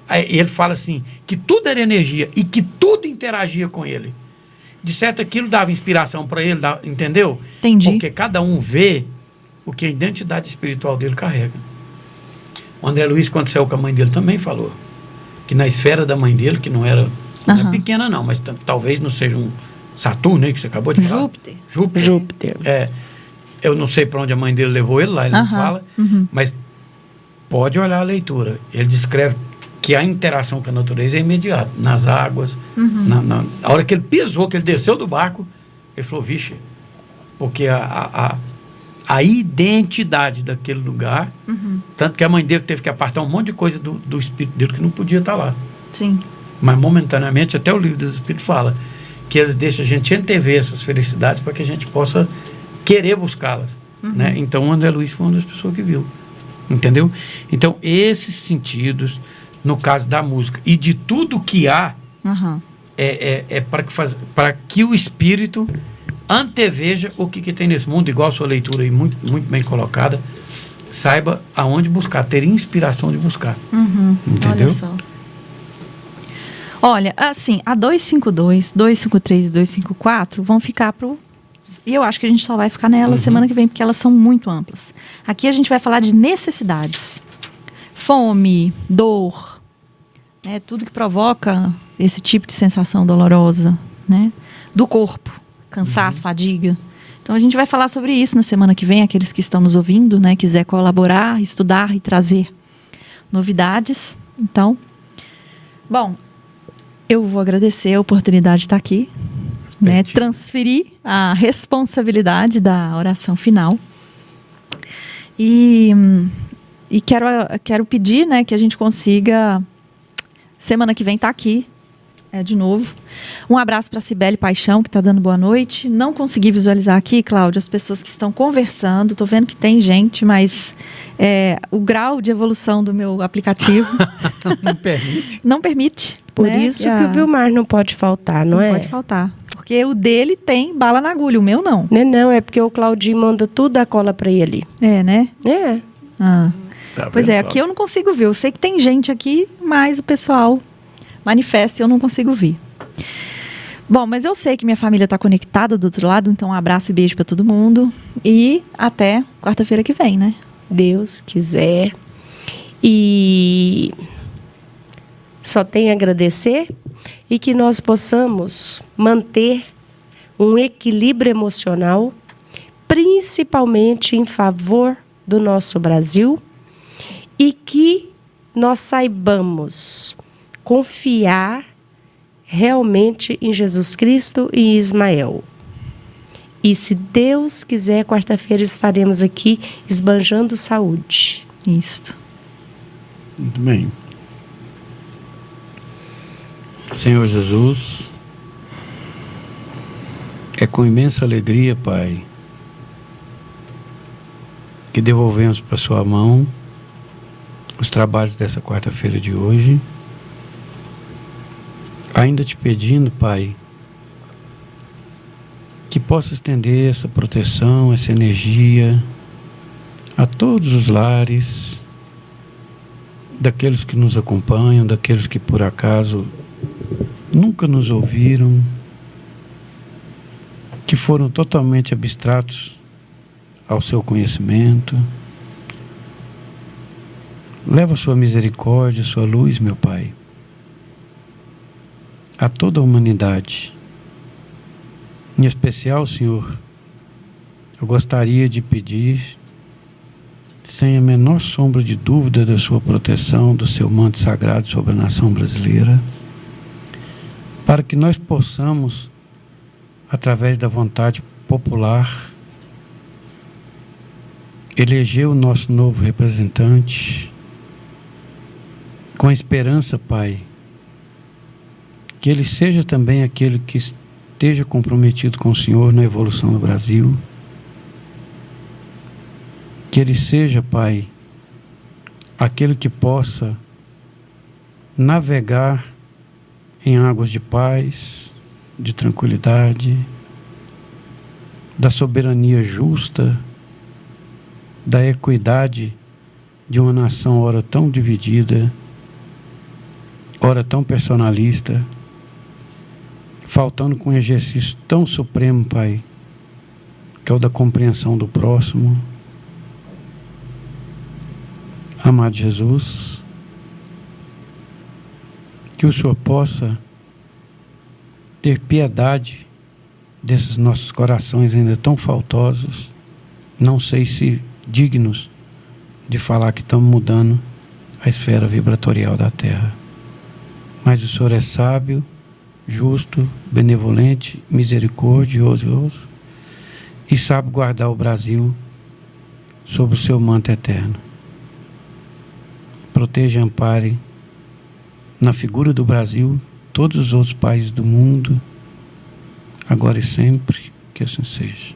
Aí ele fala assim, que tudo era energia e que tudo interagia com ele. De certo, aquilo dava inspiração para ele, entendeu? Entendi. Porque cada um vê o que a identidade espiritual dele carrega. O André Luiz, quando saiu com a mãe dele, também falou que na esfera da mãe dele, que não é pequena não, mas talvez não seja um Saturno, que você acabou de falar. Júpiter. Eu não sei para onde a mãe dele levou ele lá, ele não fala, mas pode olhar a leitura. Ele descreve que a interação com a natureza é imediata, nas águas, a hora que ele pisou, que ele desceu do barco, ele falou, vixe, porque a identidade daquele lugar, tanto que a mãe dele teve que apartar um monte de coisa do espírito dele que não podia estar lá. Sim. Mas momentaneamente, até o livro dos espíritos fala que eles deixam a gente antever essas felicidades para que a gente possa querer buscá-las. Né? Então o André Luiz foi uma das pessoas que viu. Entendeu? Então esses sentidos, no caso da música e de tudo que há, para que o espírito anteveja o que tem nesse mundo, igual a sua leitura aí, muito, muito bem colocada, saiba aonde buscar, ter inspiração de buscar. Entendeu? Olha só. Olha, assim, a 252, 253 e 254 vão ficar pro... E eu acho que a gente só vai ficar nela semana que vem, porque elas são muito amplas. Aqui a gente vai falar de necessidades. Fome, dor, né, tudo que provoca esse tipo de sensação dolorosa, né, do corpo, cansaço, fadiga. Então a gente vai falar sobre isso na semana que vem, aqueles que estão nos ouvindo, né, quiser colaborar, estudar e trazer novidades. Então, bom, eu vou agradecer a oportunidade de estar aqui, né, transferir a responsabilidade da oração final. E quero pedir, né, que a gente consiga, semana que vem, estar aqui de novo. Um abraço para a Cibele Paixão, que está dando boa noite. Não consegui visualizar aqui, Cláudia, as pessoas que estão conversando. Estou vendo que tem gente, mas o grau de evolução do meu aplicativo não permite. Por isso que o Vilmar não pode faltar, não é? Não pode faltar. Porque o dele tem bala na agulha, o meu não. Não, é porque o Claudinho manda tudo a cola para ele. Né? Ah. Tá Pois vendo, aqui eu não consigo ver. Eu sei que tem gente aqui, mas o pessoal manifesta e eu não consigo vir. Bom, mas eu sei que minha família está conectada do outro lado, então um abraço e beijo para todo mundo. E até quarta-feira que vem, né? Deus quiser. E só tenho a agradecer e que nós possamos manter um equilíbrio emocional, principalmente em favor do nosso Brasil, e que nós saibamos confiar realmente em Jesus Cristo e em Ismael. E se Deus quiser, quarta-feira estaremos aqui esbanjando saúde. Isso. Muito bem. Senhor Jesus, é com imensa alegria, Pai, que devolvemos para sua mão os trabalhos dessa quarta-feira de hoje, ainda te pedindo, Pai, que possa estender essa proteção, essa energia a todos os lares, daqueles que nos acompanham, daqueles que por acaso nunca nos ouviram, que foram totalmente abstratos ao seu conhecimento. Leva sua misericórdia, sua luz, meu Pai, a toda a humanidade. Em especial, Senhor, eu gostaria de pedir, sem a menor sombra de dúvida, da sua proteção, do seu manto sagrado sobre a nação brasileira, para que nós possamos, através da vontade popular, eleger o nosso novo representante, com a esperança, Pai, que ele seja também aquele que esteja comprometido com o Senhor na evolução do Brasil, que ele seja, Pai, aquele que possa navegar em águas de paz, de tranquilidade, da soberania justa, da equidade de uma nação ora tão dividida, ora tão personalista, faltando com um exercício tão supremo, Pai, que é o da compreensão do próximo. Amado Jesus, que o Senhor possa ter piedade desses nossos corações ainda tão faltosos, não sei se dignos de falar que estamos mudando a esfera vibratorial da Terra. Mas o Senhor é sábio, justo, benevolente, misericordioso e sabe guardar o Brasil sob o seu manto eterno. Proteja e ampare na figura do Brasil todos os outros países do mundo, agora e sempre, que assim seja.